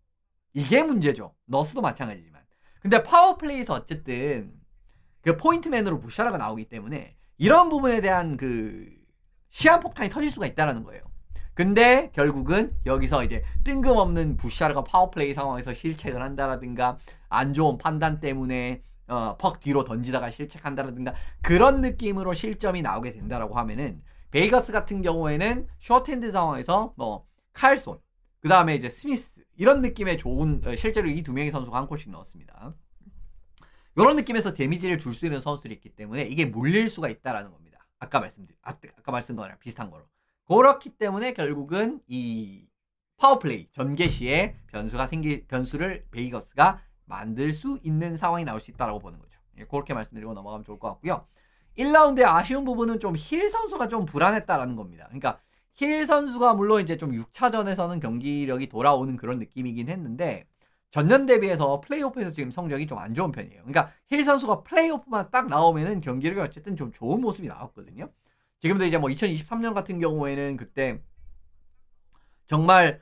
이게 문제죠. 너스도 마찬가지지만. 근데 파워플레이에서 어쨌든 그 포인트맨으로 부샤라가 나오기 때문에 이런 부분에 대한 그 시한폭탄이 터질 수가 있다는 거예요. 근데 결국은 여기서 이제 뜬금없는 부샤르가 파워플레이 상황에서 실책을 한다라든가 안 좋은 판단 때문에 퍽 뒤로 던지다가 실책한다라든가 그런 느낌으로 실점이 나오게 된다라고 하면은 베이거스 같은 경우에는 숏핸드 상황에서 뭐 칼손, 그 다음에 이제 스미스 이런 느낌의 좋은 실제로 이 두 명의 선수가 한 골씩 넣었습니다. 이런 느낌에서 데미지를 줄 수 있는 선수들이 있기 때문에 이게 물릴 수가 있다라는 겁니다. 아까 말씀드린 거랑 비슷한 거로. 그렇기 때문에 결국은 이 파워플레이 전개 시에 변수를 베이거스가 만들 수 있는 상황이 나올 수 있다라고 보는 거죠. 그렇게 말씀드리고 넘어가면 좋을 것 같고요. 1라운드의 아쉬운 부분은 좀 힐 선수가 좀 불안했다라는 겁니다. 그러니까 힐 선수가 물론 이제 좀 6차전에서는 경기력이 돌아오는 그런 느낌이긴 했는데 전년 대비해서 플레이오프에서 지금 성적이 좀 안 좋은 편이에요. 그러니까 힐 선수가 플레이오프만 딱 나오면은 경기력이 어쨌든 좀 좋은 모습이 나왔거든요. 지금도 이제 뭐 2023년 같은 경우에는 그때 정말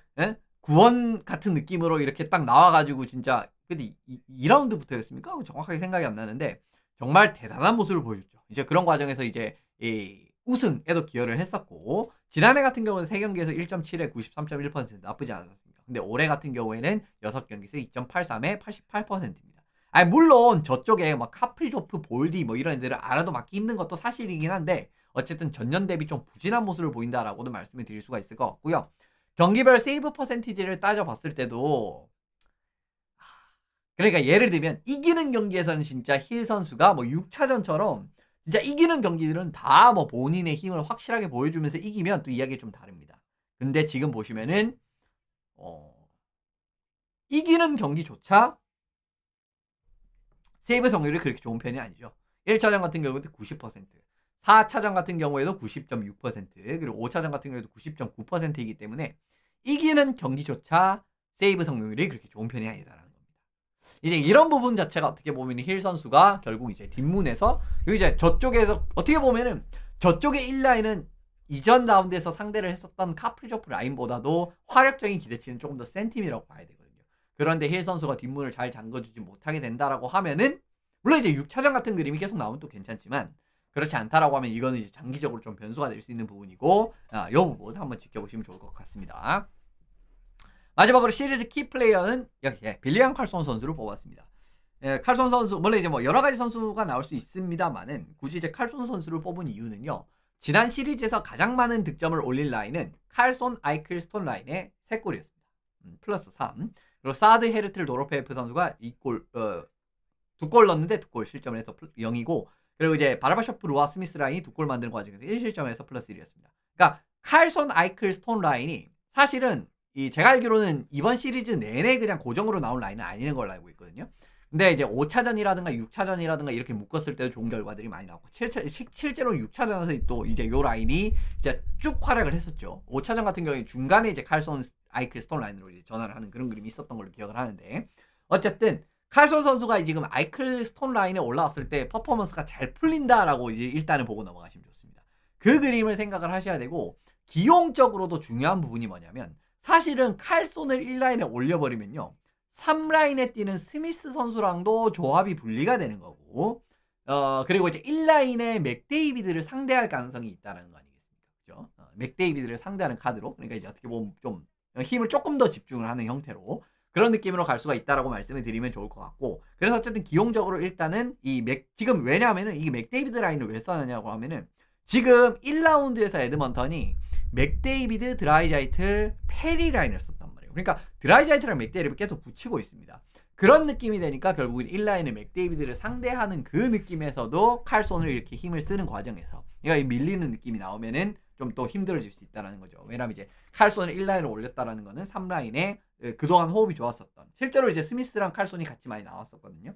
구원 같은 느낌으로 이렇게 딱 나와가지고 진짜 근데 2라운드부터였습니까? 정확하게 생각이 안 나는데 정말 대단한 모습을 보여줬죠. 이제 그런 과정에서 이제 이 우승에도 기여를 했었고 지난해 같은 경우는 3경기에서 1.7에 93.1% 나쁘지 않았습니다. 근데 올해 같은 경우에는 6경기에서 2.83에 88%입니다. 아니 물론 저쪽에 막 카프리조프, 볼디 뭐 이런 애들을 알아도 맞기 힘든 것도 사실이긴 한데 어쨌든 전년 대비 좀 부진한 모습을 보인다라고도 말씀을 드릴 수가 있을 것 같고요. 경기별 세이브 퍼센티지를 따져봤을 때도 그러니까 예를 들면 이기는 경기에서는 진짜 힐 선수가 뭐 6차전처럼 진짜 이기는 경기들은 다 뭐 본인의 힘을 확실하게 보여주면서 이기면 또 이야기가 좀 다릅니다. 근데 지금 보시면은 이기는 경기조차 세이브 성률이 그렇게 좋은 편이 아니죠. 1차전 같은 경우에도 90%, 4차전 같은 경우에도 90.6%, 그리고 5차전 같은 경우에도 90.9%이기 때문에 이기는 경기조차 세이브 성률이 그렇게 좋은 편이 아니다라는 겁니다. 이제 이런 부분 자체가 어떻게 보면 힐 선수가 결국 이제 뒷문에서 이제 저쪽에서 어떻게 보면은 저쪽의 1라인은 이전 라운드에서 상대를 했었던 카프리조프 라인보다도 화력적인 기대치는 조금 더 센 팀이라고 봐야 되거든요. 그런데 힐 선수가 뒷문을 잘 잠궈주지 못하게 된다라고 하면은 물론 이제 6차전 같은 그림이 계속 나오면 또 괜찮지만 그렇지 않다라고 하면 이거는 이제 장기적으로 좀 변수가 될 수 있는 부분이고 이 부분 한번 지켜보시면 좋을 것 같습니다. 마지막으로 시리즈 키 플레이어는 여기 빌리안 칼손 선수를 뽑았습니다. 예, 칼손 선수 원래 이제 뭐 여러 가지 선수가 나올 수 있습니다만은 굳이 이제 칼손 선수를 뽑은 이유는요. 지난 시리즈에서 가장 많은 득점을 올린 라인은 칼손 아이클 스톤 라인의 3골이었습니다. 플러스 3. 그리고 사드 헤르틀 도로페프 선수가 2골 2골 넣었는데 2골 실점을 해서 0이고, 그리고 이제 바라바쇼프 루아 스미스 라인이 2골 만드는 과정에서 1실점에서 플러스 1이었습니다. 그러니까 칼손 아이클 스톤 라인이 사실은 제가 알기로는 이번 시리즈 내내 그냥 고정으로 나온 라인은 아니는 걸로 알고 있거든요. 근데 이제 5차전이라든가 6차전이라든가 이렇게 묶었을 때도 좋은 결과들이 많이 나왔고, 실제로 6차전에서 또 이제 요 라인이 이제 쭉 활약을 했었죠. 5차전 같은 경우에 중간에 이제 칼손 아이클 스톤 라인으로 이제 전환을 하는 그런 그림이 있었던 걸로 기억을 하는데, 어쨌든 칼손 선수가 지금 아이클 스톤 라인에 올라왔을 때 퍼포먼스가 잘 풀린다라고 이제 일단은 보고 넘어가시면 좋습니다. 그 그림을 생각을 하셔야 되고, 기용적으로도 중요한 부분이 뭐냐면, 사실은 칼손을 1라인에 올려버리면요, 3라인에 뛰는 스미스 선수랑도 조합이 분리가 되는 거고, 그리고 이제 1라인에 맥데이비드를 상대할 가능성이 있다는 거 아니겠습니까? 그죠? 맥데이비드를 상대하는 카드로, 그러니까 이제 어떻게 보면 좀 힘을 조금 더 집중을 하는 형태로 그런 느낌으로 갈 수가 있다라고 말씀을 드리면 좋을 것 같고, 그래서 어쨌든 기용적으로 일단은 지금 왜냐하면은 이 맥데이비드 라인을 왜 써느냐고 하면은, 지금 1라운드에서 에드먼턴이 맥데이비드, 드라이자이틀, 페리 라인을 썼단 말이에요. 그러니까 드라이자이트랑 맥데이비드를 계속 붙이고 있습니다. 그런 느낌이 되니까 결국은 1라인에 맥데이비드를 상대하는 그 느낌에서도 칼손을 이렇게 힘을 쓰는 과정에서 그러니까 밀리는 느낌이 나오면은 좀 또 힘들어질 수 있다는 거죠. 왜냐면 이제 칼손을 1라인으로 올렸다라는 거는 3라인에 그동안 호흡이 좋았었던, 실제로 이제 스미스랑 칼손이 같이 많이 나왔었거든요.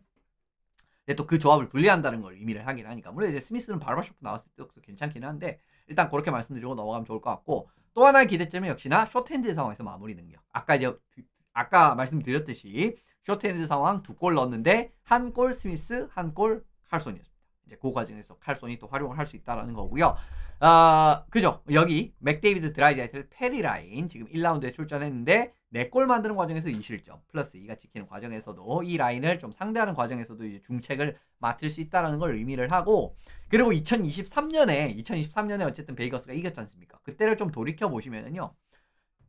근데 또 그 조합을 분리한다는 걸 의미를 하긴 하니까, 물론 이제 스미스는 바르바쇼프 나왔을 때도 괜찮긴 한데 일단 그렇게 말씀드리고 넘어가면 좋을 것 같고, 또 하나의 기대점은 역시나 쇼트핸드 상황에서 마무리 능력. 아까 말씀드렸듯이 쇼트핸드 상황 2골 넣었는데 1골 스미스, 1골 칼손이었습니다. 이제 그 과정에서 칼손이 또 활용을 할 수 있다라는 거고요. 그죠? 여기 맥데이비드, 드라이자이틀, 페리 라인 지금 1라운드에 출전했는데 4골 만드는 과정에서 2실점 플러스 2가 지키는 과정에서도 이 라인을 좀 상대하는 과정에서도 이제 중책을 맡을 수 있다는 걸 의미를 하고, 그리고 2023년에 어쨌든 베이거스가 이겼지 않습니까? 그때를 좀 돌이켜 보시면은요,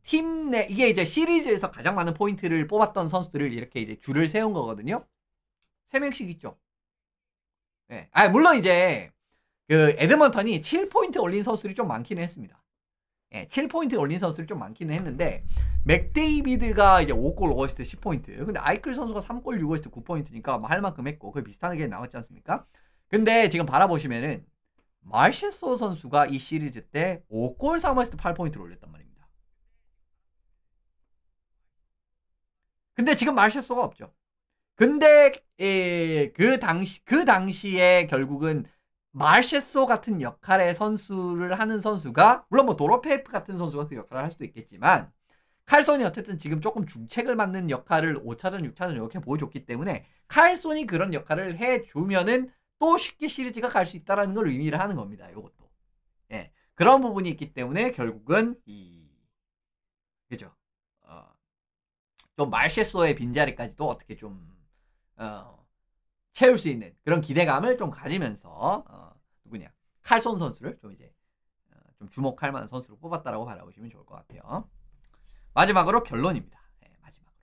팀 내 이게 이제 시리즈에서 가장 많은 포인트를 뽑았던 선수들을 이렇게 이제 줄을 세운 거거든요. 3명씩 있죠. 네. 물론 이제 그 에드먼턴이 7포인트 올린 선수들이 좀 많기는 했습니다. 예, 7포인트 올린 선수들이 좀 많기는 했는데, 맥데이비드가 이제 5골 5어시스트 10포인트, 근데 아이클 선수가 3골 6어시스트 9포인트니까 뭐 할 만큼 했고, 그 비슷하게 나왔지 않습니까? 근데 지금 바라보시면은 마르셰소 선수가 이 시리즈 때 5골 3어시스트 8포인트를 올렸단 말입니다. 근데 지금 마르셰소가 없죠. 근데 그 당시에 결국은 마르셰소 같은 역할의 선수를 하는 선수가, 물론 뭐 도로페프 같은 선수가 그 역할을 할 수도 있겠지만, 칼손이 어쨌든 지금 조금 중책을 맡는 역할을 5차전, 6차전 이렇게 보여줬기 때문에 칼손이 그런 역할을 해주면은 또 쉽게 시리즈가 갈 수 있다는 걸 의미를 하는 겁니다. 이것도. 예. 그런 부분이 있기 때문에 결국은 그죠? 또 마르셰소의 빈자리까지도 어떻게 좀 채울 수 있는 그런 기대감을 좀 가지면서 누구냐, 칼손 선수를 좀 이제 좀 주목할 만한 선수로 뽑았다라고 바라보시면 좋을 것 같아요. 마지막으로 결론입니다. 네, 마지막으로.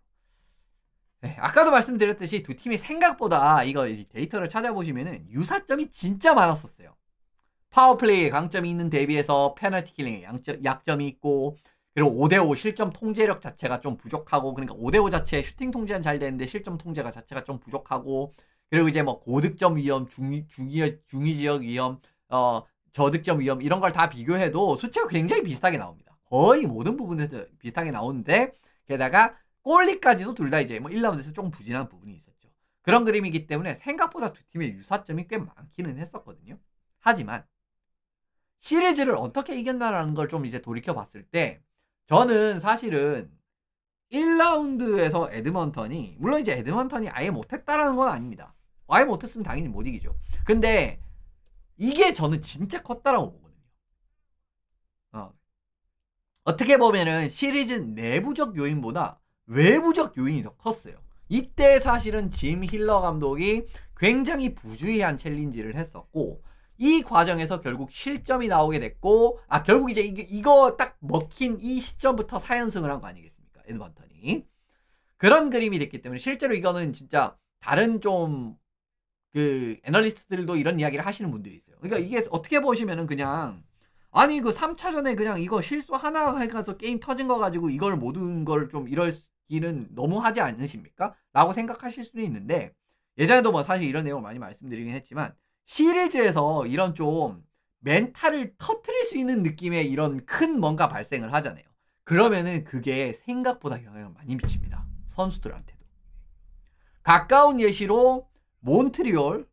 네, 아까도 말씀드렸듯이 두 팀이 생각보다 이거 데이터를 찾아보시면은 유사점이 진짜 많았었어요. 파워플레이에 강점이 있는 대비해서 페널티 킬링에 약점이 있고, 그리고 5대5 실점 통제력 자체가 좀 부족하고, 그러니까 5대5 자체 슈팅 통제는 잘 되는데 실점 통제가 자체가 좀 부족하고, 그리고 이제 뭐 고득점 위험, 중위 지역 위험, 저득점 위험 이런 걸 다 비교해도 수치가 굉장히 비슷하게 나옵니다. 거의 모든 부분에서 비슷하게 나오는데, 게다가 골리까지도 둘 다 이제 뭐 1라운드에서 조금 부진한 부분이 있었죠. 그런 그림이기 때문에 생각보다 두 팀의 유사점이 꽤 많기는 했었거든요. 하지만 시리즈를 어떻게 이겼나라는 걸 좀 이제 돌이켜 봤을 때, 저는 사실은 1라운드에서 에드먼턴이, 물론 이제 에드먼턴이 아예 못했다라는 건 아닙니다. 아예 못했으면 당연히 못 이기죠. 근데 이게 저는 진짜 컸다라고 보거든요. 어떻게 보면은 시리즈 내부적 요인보다 외부적 요인이 더 컸어요. 이때 사실은 짐 힐러 감독이 굉장히 부주의한 챌린지를 했었고, 이 과정에서 결국 실점이 나오게 됐고, 결국 이제 이거 딱 먹힌 이 시점부터 4연승을 한 거 아니겠습니까? 에드먼턴이. 그런 그림이 됐기 때문에 실제로 이거는 진짜 다른 좀 그 애널리스트들도 이런 이야기를 하시는 분들이 있어요. 그러니까 이게 어떻게 보시면은 그냥 아니 그 3차전에 그냥 이거 실수 하나 해가서 게임 터진 거 가지고 이걸 모든 걸 좀 이럴기는 너무 하지 않으십니까? 라고 생각하실 수는 있는데 예전에도 뭐 사실 이런 내용을 많이 말씀드리긴 했지만 시리즈에서 이런 좀 멘탈을 터트릴 수 있는 느낌의 이런 큰 뭔가 발생을 하잖아요. 그러면은 그게 생각보다 영향을 많이 미칩니다. 선수들한테도. 가까운 예시로 몬트리올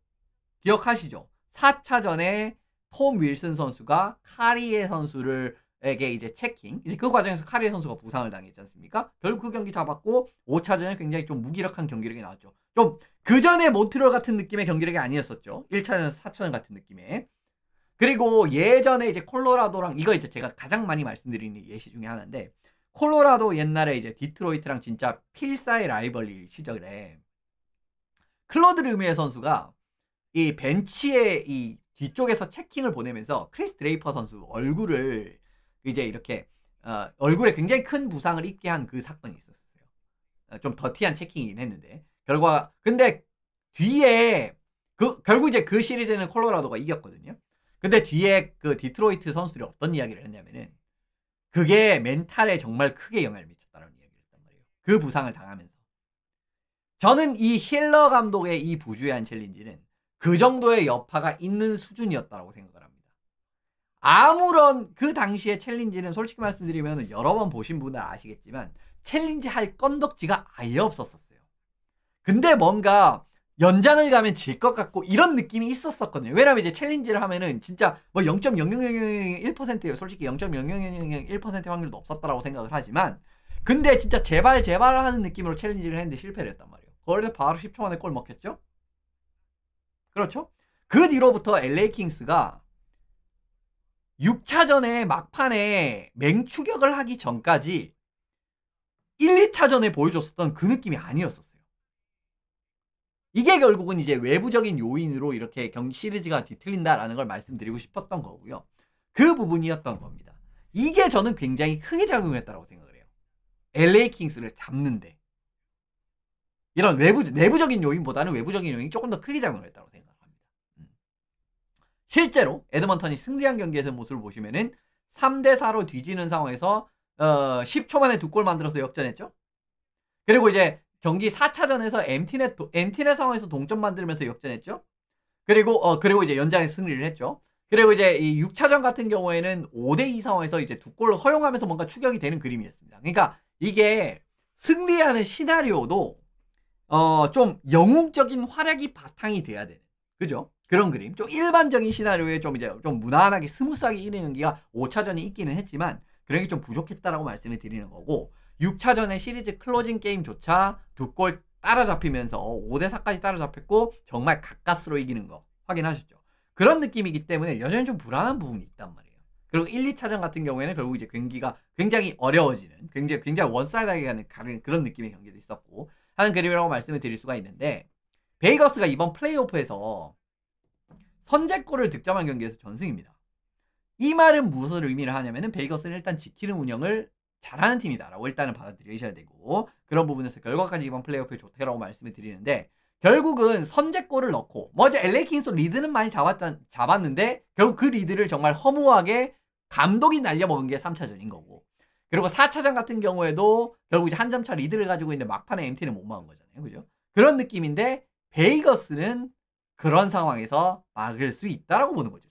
기억하시죠? 4차전에 톰 윌슨 선수가 카리에 선수에게 이제 체킹. 이제 그 과정에서 카리에 선수가 부상을 당했지 않습니까? 결국 그 경기 잡았고 5차전에 굉장히 좀 무기력한 경기력이 나왔죠. 좀 그전에 몬트리올 같은 느낌의 경기력이 아니었었죠. 1차전, 4차전 같은 느낌의. 그리고 예전에 이제 콜로라도랑 이거 이제 제가 가장 많이 말씀드리는 예시 중에 하나인데 콜로라도 옛날에 이제 디트로이트랑 진짜 필사의 라이벌리 시절에 클로드 르미에 선수가 이 벤치에 이 뒤쪽에서 체킹을 보내면서 크리스 드레이퍼 선수 얼굴을 이제 이렇게 얼굴에 굉장히 큰 부상을 입게 한 그 사건이 있었어요. 좀 더티한 체킹이긴 했는데 결과 근데 뒤에 결국 이제 그 시리즈는 콜로라도가 이겼거든요. 근데 뒤에 그 디트로이트 선수들이 어떤 이야기를 했냐면은 그게 멘탈에 정말 크게 영향을 미쳤다는 이야기를 했단 말이에요. 그 부상을 당하면서. 저는 이 힐러 감독의 이 부주의한 챌린지는 그 정도의 여파가 있는 수준이었다고 생각을 합니다. 아무런 그 당시의 챌린지는 솔직히 말씀드리면 여러 번 보신 분들 아시겠지만 챌린지 할 건덕지가 아예 없었어요. 근데 뭔가 연장을 가면 질 것 같고 이런 느낌이 있었거든요. 왜냐면 이제 챌린지를 하면은 진짜 뭐 0.00001%예요. 솔직히 0.00001% 확률도 없었다라고 생각을 하지만 근데 진짜 제발 하는 느낌으로 챌린지를 했는데 실패를 했단 말이에요. 그걸 바로 10초 만에 골 먹혔죠? 그렇죠? 그 뒤로부터 LA 킹스가 6차전에 막판에 맹추격을 하기 전까지 1, 2차전에 보여줬었던 그 느낌이 아니었었어요. 이게 결국은 이제 외부적인 요인으로 이렇게 경기 시리즈가 뒤틀린다라는 걸 말씀드리고 싶었던 거고요. 그 부분이었던 겁니다. 이게 저는 굉장히 크게 작용을 했다고 생각을 해요. LA 킹스를 잡는데. 이런 내부적인 요인보다는 외부적인 요인이 조금 더 크게 작용을 했다고 생각합니다. 실제로 에드먼턴이 승리한 경기에서 모습을 보시면은 3대4로 뒤지는 상황에서 10초 만에 2골 만들어서 역전했죠. 그리고 이제 경기 4차전에서 MT넷 상황에서 동점 만들면서 역전했죠. 그리고 이제 연장에 승리를 했죠. 그리고 이제 이 6차전 같은 경우에는 5대2 상황에서 이제 2골을 허용하면서 뭔가 추격이 되는 그림이었습니다. 그러니까 이게 승리하는 시나리오도 좀 영웅적인 활약이 바탕이 돼야 되는, 그죠? 그런 그림. 좀 일반적인 시나리오에 좀 이제 좀 무난하게 스무스하게 이르는 경기가 5차전이 있기는 했지만 그런 게 좀 부족했다라고 말씀을 드리는 거고 6차전의 시리즈 클로징 게임조차 2골 따라잡히면서 5대4까지 따라잡혔고 정말 가까스로 이기는 거 확인하셨죠? 그런 느낌이기 때문에 여전히 좀 불안한 부분이 있단 말이에요. 그리고 1, 2차전 같은 경우에는 결국 이제 경기가 굉장히 어려워지는 굉장히 원사이드하게 가는 그런 느낌의 경기도 있었고 하는 그림이라고 말씀을 드릴 수가 있는데 베이거스가 이번 플레이오프에서 선제골을 득점한 경기에서 전승입니다. 이 말은 무엇을 의미를 하냐면은 베이거스는 일단 지키는 운영을 잘하는 팀이다라고 일단은 받아들이셔야 되고 그런 부분에서 결과까지 이번 플레이오프에 좋다라고 말씀을 드리는데 결국은 선제골을 넣고 뭐 이제 LA 킹스 리드는 많이 잡았는데 결국 그 리드를 정말 허무하게 감독이 날려먹은 게 3차전인 거고 그리고 4차전 같은 경우에도 결국 이제 한 점 차 리드를 가지고 있는데 막판에 MT는 못 막은 거잖아요. 그죠? 그런 느낌인데 베이거스는 그런 상황에서 막을 수 있다라고 보는 거죠.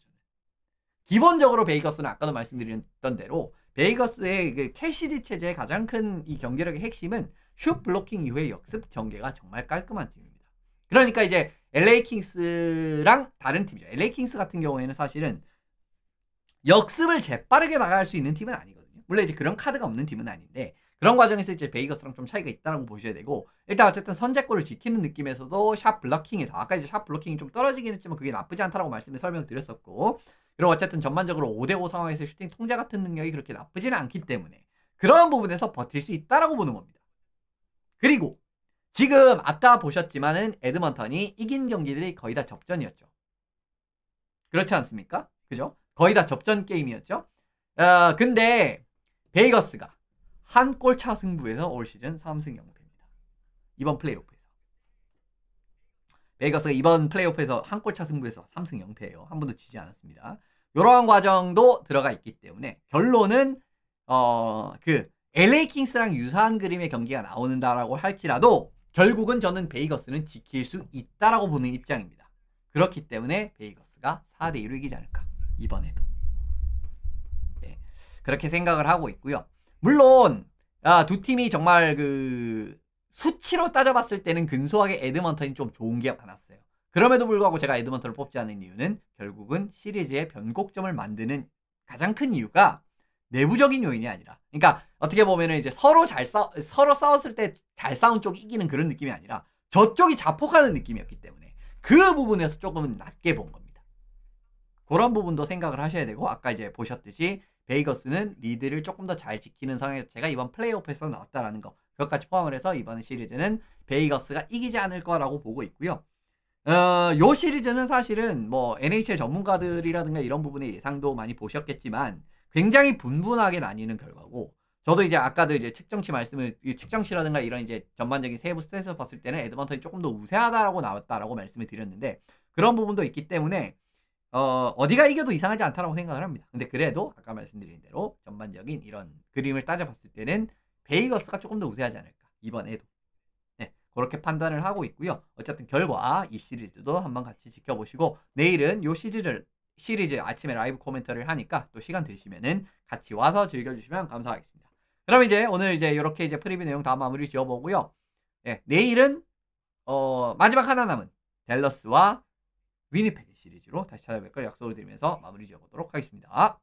기본적으로 베이거스는 아까도 말씀드렸던 대로 베이거스의 그 캐시디 체제의 가장 큰 이 경기력의 핵심은 슛 블로킹 이후의 역습 전개가 정말 깔끔한 팀입니다. 그러니까 이제 LA 킹스랑 다른 팀이죠. LA 킹스 같은 경우에는 사실은 역습을 재빠르게 나갈 수 있는 팀은 아니거든요. 물론 이제 그런 카드가 없는 팀은 아닌데 그런 과정에서 이제 베이거스랑 좀 차이가 있다고 보셔야 되고 일단 어쨌든 선제골을 지키는 느낌에서도 샷 블로킹에서 아까 이제 샷 블로킹이 좀 떨어지긴 했지만 그게 나쁘지 않다라고 설명을 드렸었고 그리고 어쨌든 전반적으로 5대5 상황에서 슈팅 통제 같은 능력이 그렇게 나쁘지는 않기 때문에 그런 부분에서 버틸 수 있다라고 보는 겁니다. 그리고 지금 아까 보셨지만은 에드먼턴이 이긴 경기들이 거의 다 접전이었죠. 그렇지 않습니까? 그죠? 거의 다 접전 게임이었죠. 근데 베이거스가 한 골차 승부에서 올 시즌 3승 0패입니다. 이번 플레이오프에서. 베이거스가 이번 플레이오프에서 한 골차 승부에서 3승 0패예요. 한 번도 지지 않았습니다. 이러한 과정도 들어가 있기 때문에 결론은 그 LA 킹스랑 유사한 그림의 경기가 나오는다라고 할지라도 결국은 저는 베이거스는 지킬 수 있다라고 보는 입장입니다. 그렇기 때문에 베이거스가 4대2로 이기지 않을까 이번에도. 네, 그렇게 생각을 하고 있고요. 물론 두 팀이 정말 그 수치로 따져봤을 때는 근소하게 에드먼턴이 좀 좋은 게 많았어요. 그럼에도 불구하고 제가 에드먼턴을 뽑지 않은 이유는 결국은 시리즈의 변곡점을 만드는 가장 큰 이유가 내부적인 요인이 아니라, 그러니까 어떻게 보면은 이제 서로 싸웠을 때 잘 싸운 쪽이 이기는 그런 느낌이 아니라 저쪽이 자폭하는 느낌이었기 때문에 그 부분에서 조금은 낮게 본 겁니다. 그런 부분도 생각을 하셔야 되고, 아까 이제 보셨듯이 베이거스는 리드를 조금 더 잘 지키는 상황에서 제가 이번 플레이오프에서 나왔다라는 거, 그것까지 포함을 해서 이번 시리즈는 베이거스가 이기지 않을 거라고 보고 있고요. 요 시리즈는 사실은 뭐 NHL 전문가들이라든가 이런 부분의 예상도 많이 보셨겠지만 굉장히 분분하게 나뉘는 결과고, 저도 이제 아까도 이제 측정치라든가 이런 이제 전반적인 세부 스탯에서 봤을 때는 에드먼턴이 조금 더 우세하다라고 나왔다라고 말씀을 드렸는데, 그런 부분도 있기 때문에 어디가 이겨도 이상하지 않다라고 생각을 합니다. 근데 그래도 아까 말씀드린 대로 전반적인 이런 그림을 따져봤을 때는 베이거스가 조금 더 우세하지 않을까 이번에도. 네, 그렇게 판단을 하고 있고요. 어쨌든 결과 이 시리즈도 한번 같이 지켜보시고, 내일은 요 시리즈 아침에 라이브 코멘터리를 하니까 또 시간 되시면은 같이 와서 즐겨주시면 감사하겠습니다. 그럼 이제 오늘 이제 이렇게 이제 프리뷰 내용 다 마무리 지어보고요. 네, 내일은 마지막 하나 남은 댈러스와 위니펙의 시리즈로 다시 찾아뵐 걸 약속을 드리면서 마무리 지어보도록 하겠습니다.